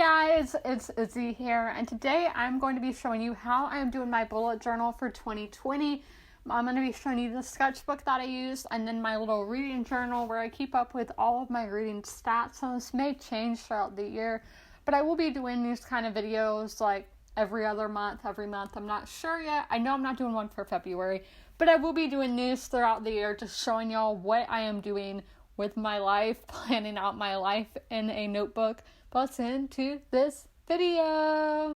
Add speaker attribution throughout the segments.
Speaker 1: guys, it's Izzy here, and today I'm going to be showing you how I'm doing my bullet journal for 2020. I'm going to be showing you the sketchbook that I used, and then my little reading journal where I keep up with all of my reading stats. So this may change throughout the year, but I will be doing these kind of videos like every month, I'm not sure yet. I know I'm not doing one for February, but I will be doing these throughout the year, just showing y'all what I am doing with my life, planning out my life in a notebook. Let's into this video.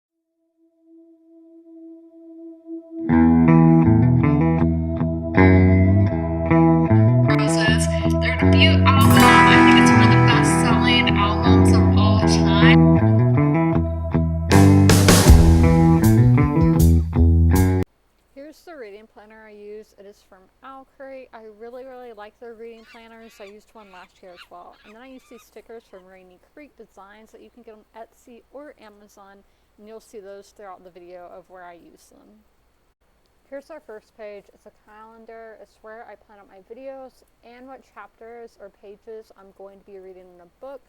Speaker 1: Roses, their debut album, I think it's one of the best-selling albums of all time. Here's the reading planner I use. It is from Crate. I really like their reading planners. I used one last year as well. And then I use these stickers from Rainy Creek Designs that you can get on Etsy or Amazon, and you'll see those throughout the video of where I use them. Here's our first page. It's a calendar. It's where I plan out my videos and what chapters or pages I'm going to be reading in a book.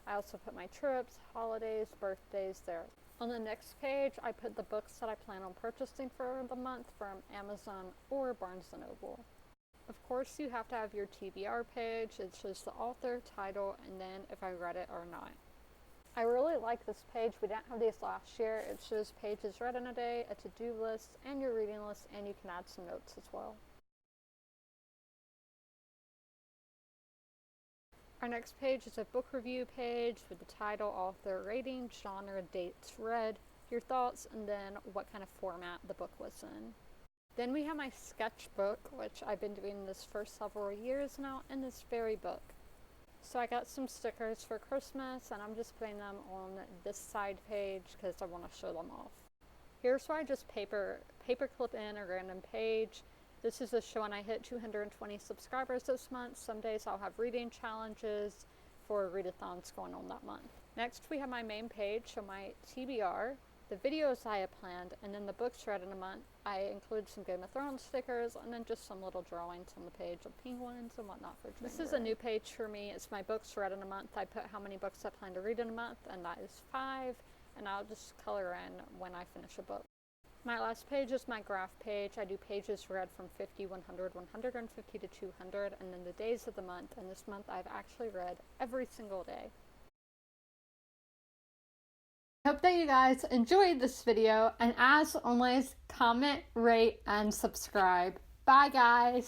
Speaker 1: I also put my trips, holidays, birthdays there. On the next page, I put the books that I plan on purchasing for the month from Amazon or Barnes & Noble. Of course, you have to have your TBR page. It shows the author, title, and then if I read it or not. I really like this page. We didn't have these last year. It shows pages read in a day, a to-do list, and your reading list, and you can add some notes as well. Our next page is a book review page with the title, author, rating, genre, dates read, your thoughts, and then what kind of format the book was in. Then we have my sketchbook, which I've been doing this for several years now in this very book. So I got some stickers for Christmas, and I'm just putting them on this side page because I want to show them off. Here's where I just paper clip in a random page. This is a show when I hit 220 subscribers this month. Some days I'll have reading challenges for readathons going on that month. Next we have my main page, so my TBR, the videos I have planned, and then the books read in a month. I include some Game of Thrones stickers and then just some little drawings on the page of penguins and whatnot for January. This is a new page for me. It's my books read in a month. I put how many books I plan to read in a month, and that is 5, and I'll just color in when I finish a book. My last page is my graph page. I do pages read from 50, 100, 150 to 200, and then the days of the month. And this month I've actually read every single day. I hope that you guys enjoyed this video, and as always, comment, rate, and subscribe. Bye guys!